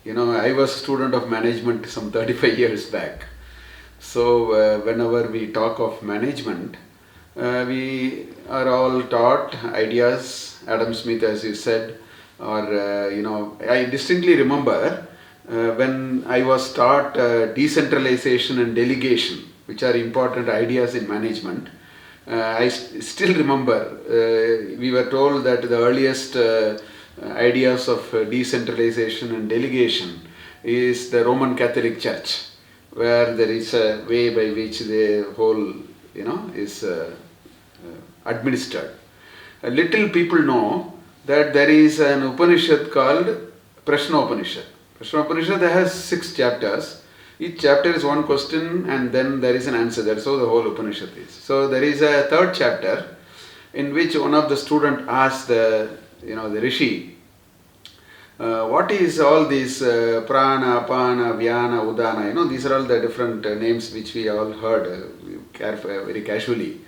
I was a student of management some 35 years back. So whenever we talk of management, we are all taught ideas, Adam Smith, as you said, or I distinctly remember when I was taught decentralization and delegation, which are important ideas in management. I still remember we were told that the earliest ideas of decentralization and delegation is the Roman Catholic Church, where there is a way by which the whole is administered. Little people know that there is an Upanishad called Prashnopanishad. Prashnopanishad has 6 chapters. Each chapter is one question and then there is an answer. That's how the whole Upanishad is. So there is a 3rd chapter in which one of the students asked the Rishi, what is all these prana, apana, vyana, udana, these are all the different names which we all heard very casually.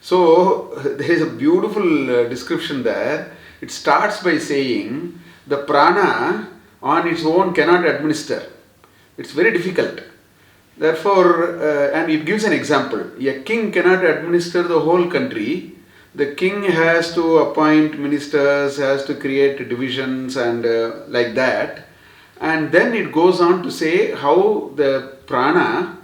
So there is a beautiful description there. It starts by saying the prana on its own cannot administer. It's very difficult. Therefore, and it gives an example. A king cannot administer the whole country. The king has to appoint ministers, has to create divisions and like that. And then it goes on to say how the prana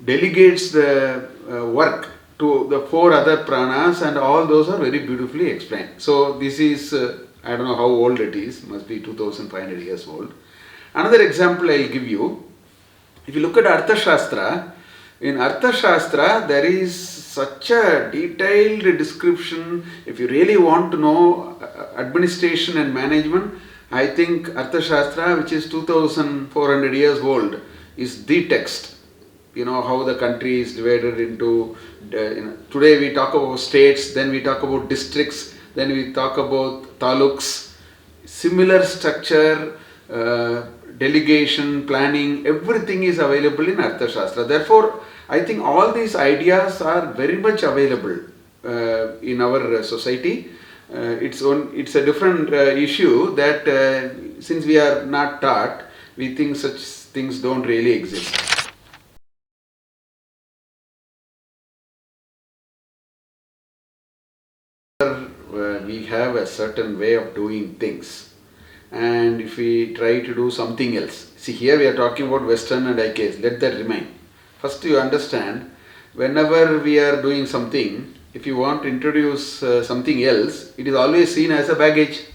delegates the work to the 4 other pranas, and all those are very beautifully explained. So this is, I don't know how old it is, must be 2500 years old. Another example I will give you. If you look at Arthashastra, in Arthashastra there is such a detailed description. If you really want to know administration and management, I think Arthashastra, which is 2400 years old, is the text. How the country is divided into, today we talk about states, then we talk about districts, then we talk about taluks. Similar structure, delegation, planning, everything is available in Arthashastra. Therefore, I think all these ideas are very much available in our society. It's a different issue that since we are not taught, we think such things don't really exist. We have a certain way of doing things, and if we try to do something else, see here we are talking about Western and IKS, let that remain. First you understand, whenever we are doing something, if you want to introduce something else, it is always seen as a baggage.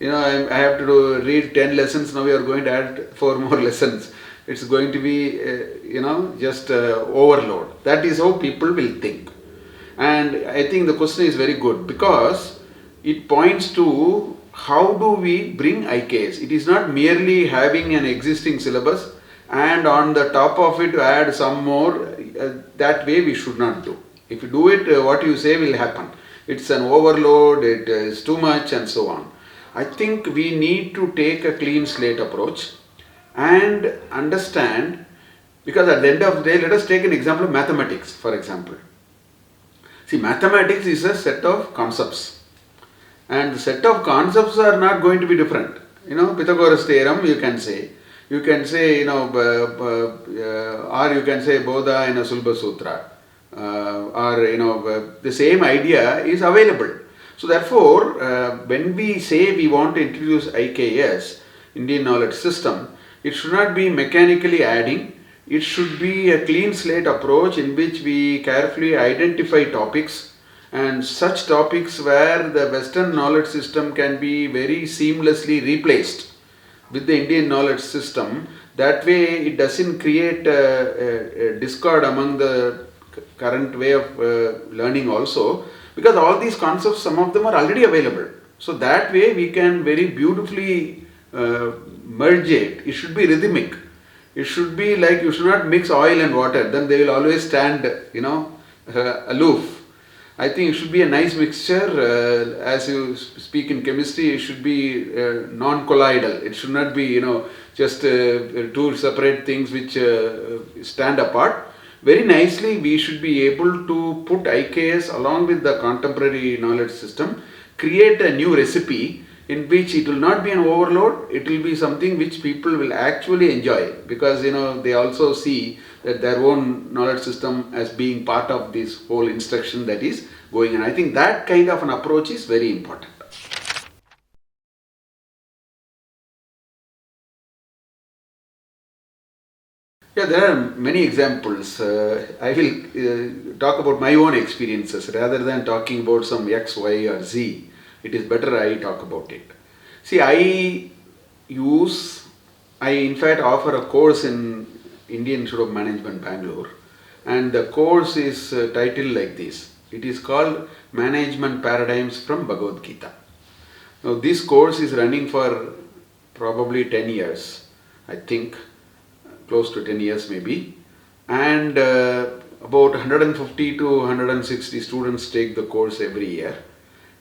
I have to read 10 lessons, now we are going to add 4 more lessons. It's going to be, just overload. That is how people will think. And I think the question is very good because it points to how do we bring IKS. It is not merely having an existing syllabus and on the top of it add some more. That way we should not do. If you do it, what you say will happen. It's an overload, it is too much and so on. I think we need to take a clean slate approach and understand, because at the end of the day, let us take an example of mathematics, for example. See, mathematics is a set of concepts, and the set of concepts are not going to be different. Pythagoras theorem you can say, or you can say Bodha in a Sulba Sutra, or the same idea is available. So therefore, when we say we want to introduce IKS, Indian Knowledge System, it should not be mechanically adding. It should be a clean slate approach in which we carefully identify topics, and such topics where the Western knowledge system can be very seamlessly replaced with the Indian knowledge system. That way it doesn't create a discord among the current way of learning also, because all these concepts, some of them are already available. So that way we can very beautifully merge it. It should be rhythmic. It should be like, you should not mix oil and water, then they will always stand, aloof. I think it should be a nice mixture. As you speak in chemistry, it should be non-colloidal. It should not be, just 2 separate things which stand apart. Very nicely, we should be able to put IKS along with the contemporary knowledge system, create a new recipe in which it will not be an overload, it will be something which people will actually enjoy, because they also see that their own knowledge system as being part of this whole instruction that is going on. I think that kind of an approach is very important. Yeah, there are many examples. I will talk about my own experiences rather than talking about some X, Y, or Z. It is better I talk about it. See, I in fact offer a course in Indian Institute of Management, Bangalore, and the course is titled like this. It is called Management Paradigms from Bhagavad Gita. Now, this course is running for probably 10 years, I think, close to 10 years maybe, and about 150 to 160 students take the course every year.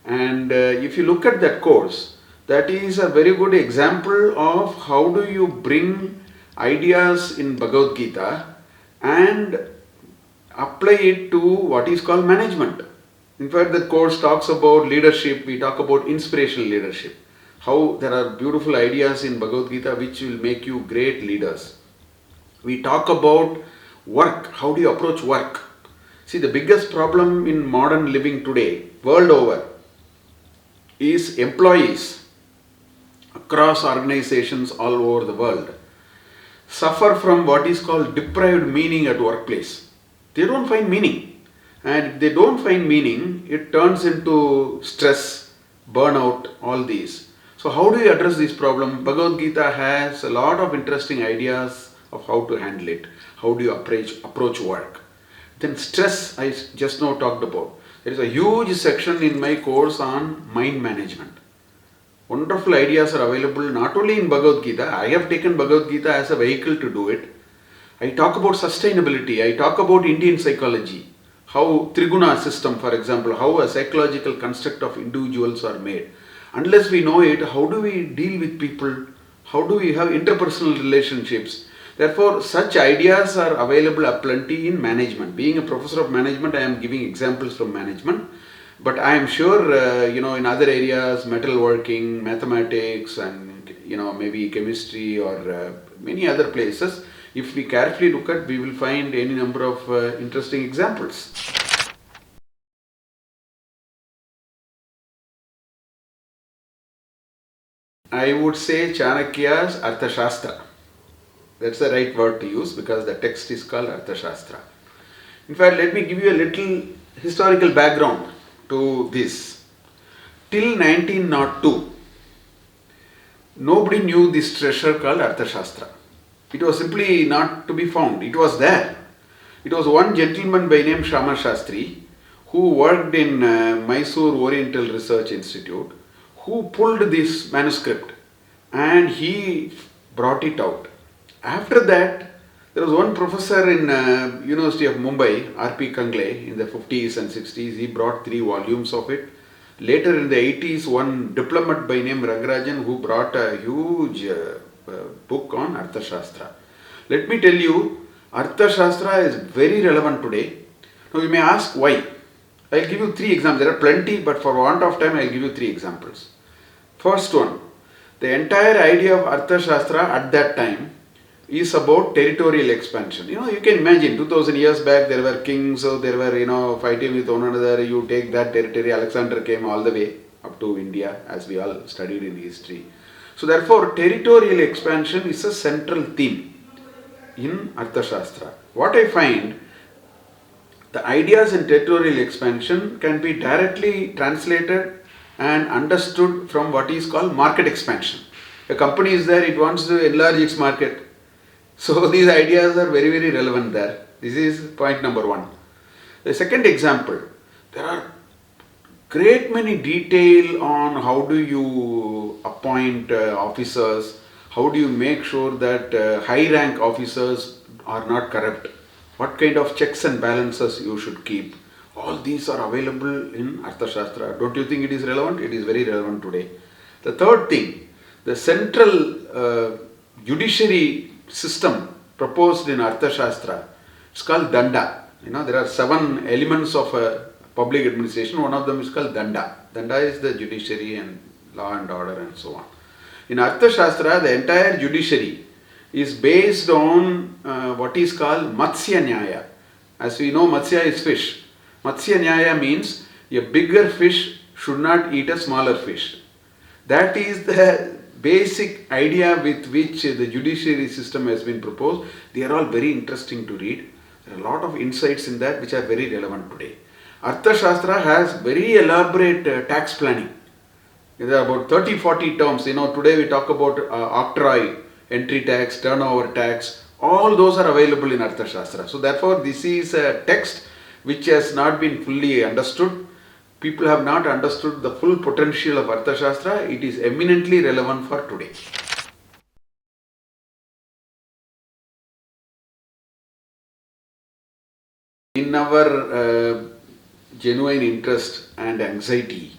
And if you look at that course, that is a very good example of how do you bring ideas in Bhagavad Gita and apply it to what is called management. In fact, the course talks about leadership, we talk about inspirational leadership, how there are beautiful ideas in Bhagavad Gita which will make you great leaders. We talk about work, how do you approach work? See, the biggest problem in modern living today, world over, is employees across organizations all over the world suffer from what is called deprived meaning at workplace. They don't find meaning, and if they don't find meaning, it turns into stress, burnout, all these. So how do you address this problem? Bhagavad Gita has a lot of interesting ideas of how to handle it. How do you approach work? Then stress, I just now talked about. There is a huge section in my course on mind management. Wonderful ideas are available not only in Bhagavad Gita. I have taken Bhagavad Gita as a vehicle to do it. I talk about sustainability. I talk about Indian psychology. How Triguna system, for example, how a psychological construct of individuals are made. Unless we know it, how do we deal with people? How do we have interpersonal relationships? Therefore, such ideas are available aplenty in management. Being a professor of management, I am giving examples from management. But I am sure, in other areas, metalworking, mathematics, and, maybe chemistry or many other places, if we carefully look at, we will find any number of interesting examples. I would say Chanakya's Arthashastra. That's the right word to use because the text is called Arthashastra. In fact, let me give you a little historical background to this. Till 1902, nobody knew this treasure called Arthashastra. It was simply not to be found. It was there. It was one gentleman by name Shama Shastri who worked in Mysore Oriental Research Institute, who pulled this manuscript and he brought it out. After that, there was one professor in University of Mumbai, R.P. Kangle, in the 50s and 60s. He brought 3 volumes of it. Later in the 80s, one diplomat by name Rangarajan who brought a huge book on Arthashastra. Let me tell you, Arthashastra is very relevant today. Now you may ask why. I'll give you 3 examples. There are plenty, but for want of time, I'll give you 3 examples. First one, the entire idea of Arthashastra at that time is about territorial expansion. You can imagine 2000 years back there were kings, so there were fighting with one another. You take that territory. Alexander came all the way up to India, as we all studied in history. So therefore, territorial expansion is a central theme in Arthashastra. What I find, the ideas in territorial expansion can be directly translated and understood from what is called market expansion. A company is there, it wants to enlarge its market. So these ideas are very, very relevant there. This is point number 1. The second example, there are great many detail on how do you appoint officers, how do you make sure that high rank officers are not corrupt, what kind of checks and balances you should keep. All these are available in Arthashastra. Don't you think it is relevant? It is very relevant today. The third thing, the central judiciary system proposed in Arthashastra, it's called Danda. There are 7 elements of public administration. One of them is called Danda. Danda is the judiciary and law and order and so on. In Arthashastra, the entire judiciary is based on what is called Matsya Nyaya. As we know, Matsya is fish. Matsya Nyaya means a bigger fish should not eat a smaller fish. That is the basic idea with which the judiciary system has been proposed. They are all very interesting to read. There are a lot of insights in that which are very relevant today. Arthashastra has very elaborate tax planning. There are about 30-40 terms. Today we talk about octroi, entry tax, turnover tax. All those are available in Arthashastra. So therefore, this is a text which has not been fully understood. People have not understood the full potential of Arthashastra. It is eminently relevant for today. In our genuine interest and anxiety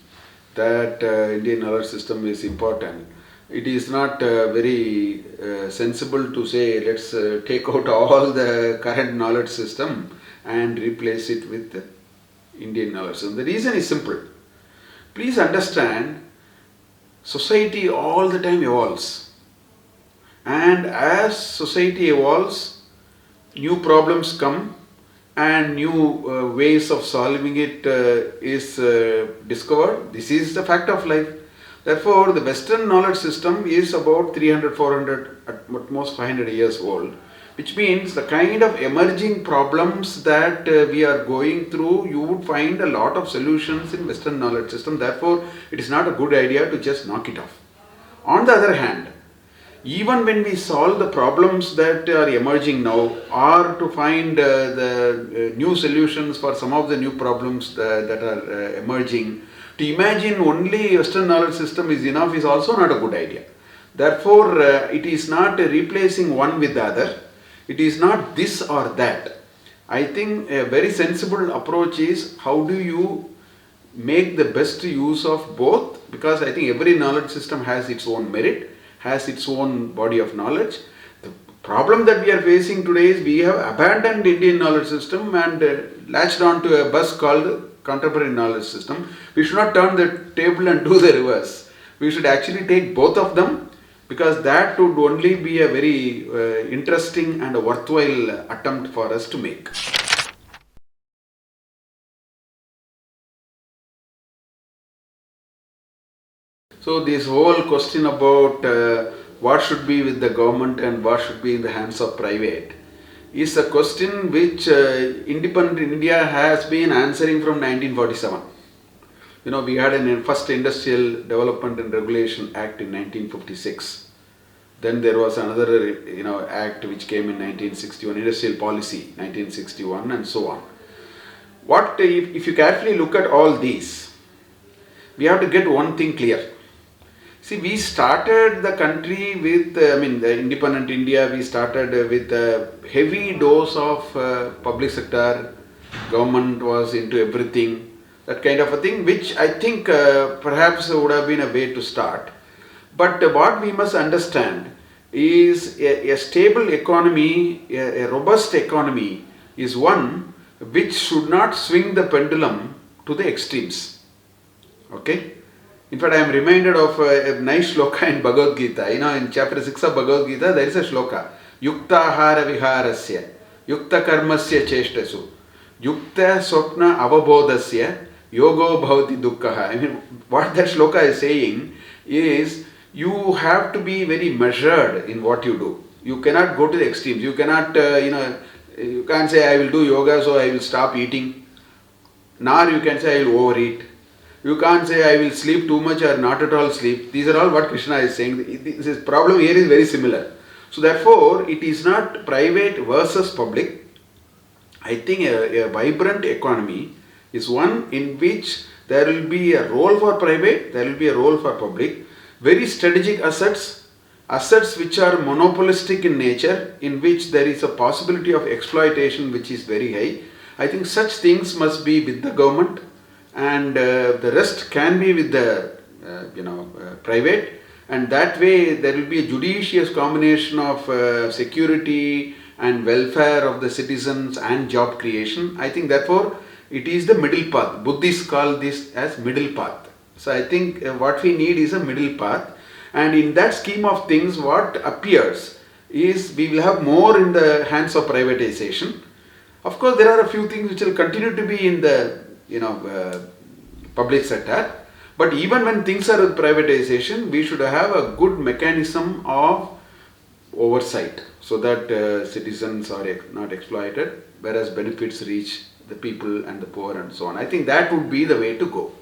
that Indian knowledge system is important, it is not very sensible to say let's take out all the current knowledge system and replace it with the Indian knowledge system. The reason is simple. Please understand, society all the time evolves, and as society evolves, new problems come and new ways of solving it is discovered. This is the fact of life. Therefore, the Western knowledge system is about 300, 400, at most 500 years old, which means the kind of emerging problems that we are going through, you would find a lot of solutions in Western knowledge system. Therefore, it is not a good idea to just knock it off. On the other hand, even when we solve the problems that are emerging now, or to find the new solutions for some of the new problems that are emerging, to imagine only Western knowledge system is enough is also not a good idea. Therefore, it is not replacing one with the other. It is not this or that. I think a very sensible approach is how do you make the best use of both, because I think every knowledge system has its own merit, has its own body of knowledge. The problem that we are facing today is we have abandoned Indian knowledge system and latched on to a bus called contemporary knowledge system. We should not turn the table and do the reverse. We should actually take both of them, because that would only be a very interesting and a worthwhile attempt for us to make. So this whole question about what should be with the government and what should be in the hands of private is a question which independent India has been answering from 1947. We had a first Industrial Development and Regulation Act in 1956. Then there was another act which came in 1961, Industrial Policy 1961, and so on. What if you carefully look at all these, we have to get one thing clear. See, we started the country with, the independent India, we started with a heavy dose of public sector, government was into everything, that kind of a thing, which I think perhaps would have been a way to start. But what we must understand is a stable economy, a robust economy is one which should not swing the pendulum to the extremes. Okay? In fact, I am reminded of a nice shloka in Bhagavad Gita. In chapter 6 of Bhagavad Gita, there is a shloka. Yukta ahara viharasya, yukta karmasya cheshtasu, yukta swapna avabodhasya, yogo bhavati dukkha. What that shloka is saying is, you have to be very measured in what you do. You cannot go to the extremes. You cannot, you can't say, I will do yoga, so I will stop eating. Nor you can say, I will overeat. You can't say I will sleep too much or not at all sleep. These are all what Krishna is saying. This problem here is very similar. So therefore, it is not private versus public. I think a vibrant economy is one in which there will be a role for private, there will be a role for public. Very strategic assets, assets which are monopolistic in nature, in which there is a possibility of exploitation which is very high. I think such things must be with the government, and the rest can be with the private, and that way there will be a judicious combination of security and welfare of the citizens and job creation. I think therefore it is the middle path. Buddhists call this as middle path. So I think what we need is a middle path, and in that scheme of things, what appears is we will have more in the hands of privatization. Of course, there are a few things which will continue to be in the public sector. But even when things are with privatization, we should have a good mechanism of oversight so that citizens are not exploited, whereas benefits reach the people and the poor and so on. I think that would be the way to go.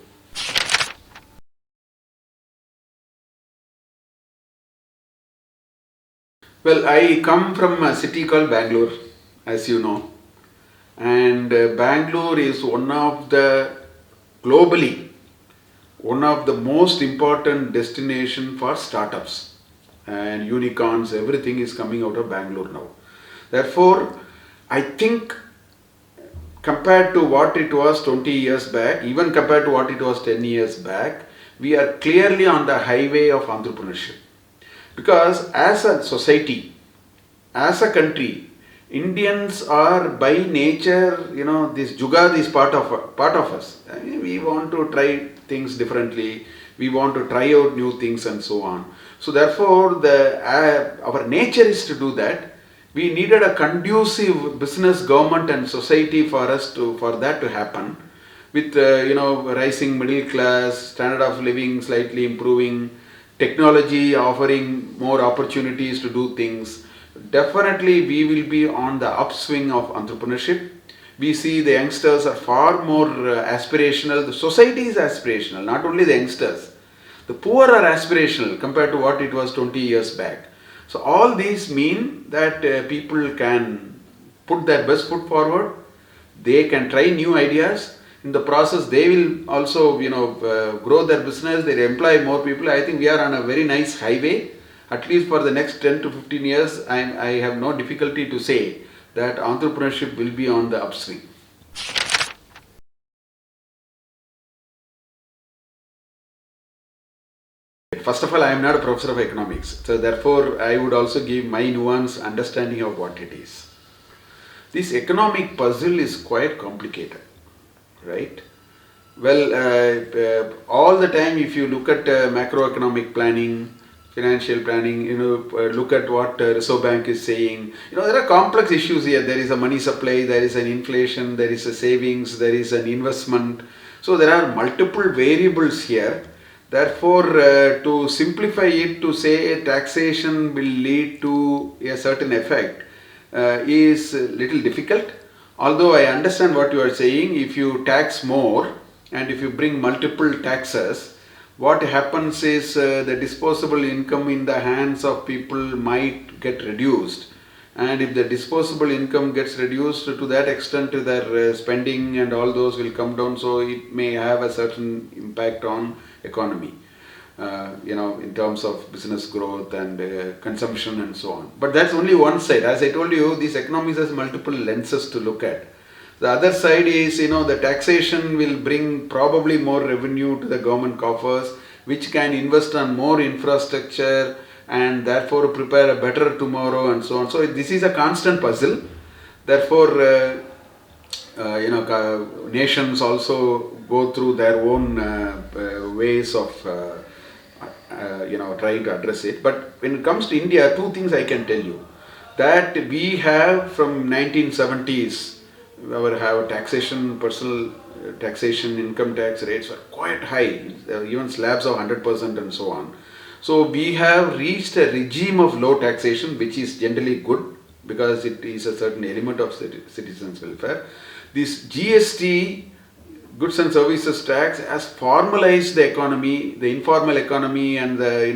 Well, I come from a city called Bangalore, as you know, and Bangalore is globally one of the most important destination for startups and unicorns. Everything is coming out of Bangalore now. Therefore, I think compared to what it was 20 years back, even compared to what it was 10 years back, we are clearly on the highway of entrepreneurship. Because as a society, as a country, Indians are by nature, this jugad is part of us. I mean, we want to try things differently. We want to try out new things and so on. So therefore, our nature is to do that. We needed a conducive business, government, and society for that to happen. With rising middle class, standard of living slightly improving, technology offering more opportunities to do things. Definitely we will be on the upswing of entrepreneurship. We see the youngsters are far more aspirational. The society is aspirational, not only the youngsters. The poor are aspirational compared to what it was 20 years back. So all these mean that people can put their best foot forward. They can try new ideas. In the process, they will also, grow their business. They employ more people. I think we are on a very nice highway. At least for the next 10 to 15 years, I have no difficulty to say that entrepreneurship will be on the upswing. First of all, I am not a professor of economics. So therefore, I would also give my nuanced understanding of what it is. This economic puzzle is quite complicated, right? Well, all the time, if you look at macroeconomic planning, financial planning, look at what Reserve Bank is saying. There are complex issues here. There is a money supply, there is an inflation, there is a savings, there is an investment. So there are multiple variables here. Therefore, to simplify it to say taxation will lead to a certain effect is a little difficult. Although I understand what you are saying, if you tax more and if you bring multiple taxes, what happens is the disposable income in the hands of people might get reduced. And if the disposable income gets reduced to that extent, their spending and all those will come down. So it may have a certain impact on economy, in terms of business growth and consumption and so on. But that's only one side. As I told you, this economy has multiple lenses to look at. The other side is, the taxation will bring probably more revenue to the government coffers, which can invest on more infrastructure and therefore prepare a better tomorrow and so on. So this is a constant puzzle. Therefore, nations also go through their own ways of, trying to address it. But when it comes to India, two things I can tell you. That we have from 1970s, our taxation, personal taxation, income tax rates are quite high, even slabs of 100% and so on. So we have reached a regime of low taxation, which is generally good because it is a certain element of citizens' welfare. This GST, goods and services tax, has formalized the economy, the informal economy, and the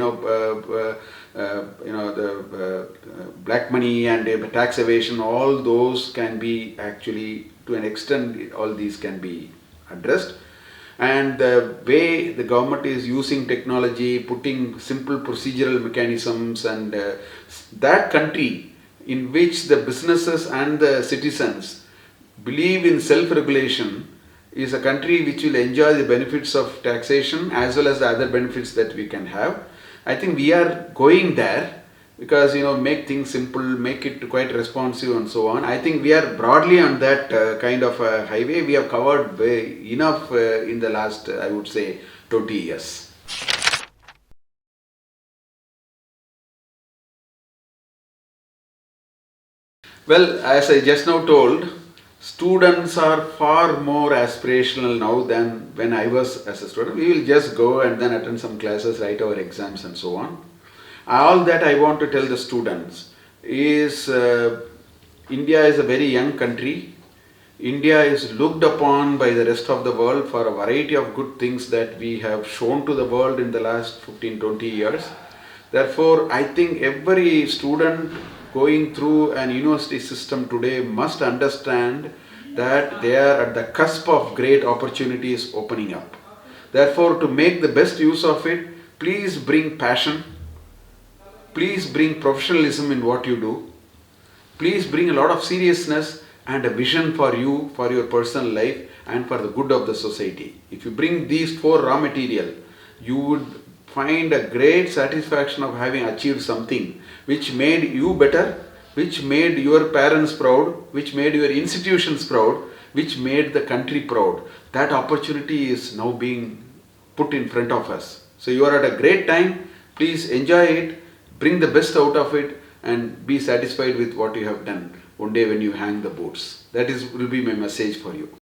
black money and tax evasion. All those can be actually, to an extent, all these can be addressed. And the way the government is using technology, putting simple procedural mechanisms, and that country in which the businesses and the citizens believe in self-regulation is a country which will enjoy the benefits of taxation as well as the other benefits that we can have. I think we are going there. because make things simple, make it quite responsive and so on. I think we are broadly on that kind of highway. We have covered enough in the last I would say 20 years. Well, as I just now told, students are far more aspirational now than when I was as a student. We will just go and then attend some classes, write our exams and so on. All that I want to tell the students is India is a very young country. India is looked upon by the rest of the world for a variety of good things that we have shown to the world in the last 15-20 years. Therefore, I think every student going through an university system today must understand that they are at the cusp of great opportunities opening up. Therefore, to make the best use of it, please bring passion, please bring professionalism in what you do, please bring a lot of seriousness and a vision for you, for your personal life and for the good of the society. If you bring these four raw material, you would find a great satisfaction of having achieved something which made you better, which made your parents proud, which made your institutions proud, which made the country proud. That opportunity is now being put in front of us. So you are at a great time. Please enjoy it, bring the best out of it and be satisfied with what you have done one day when you hang the boots. That will be my message for you.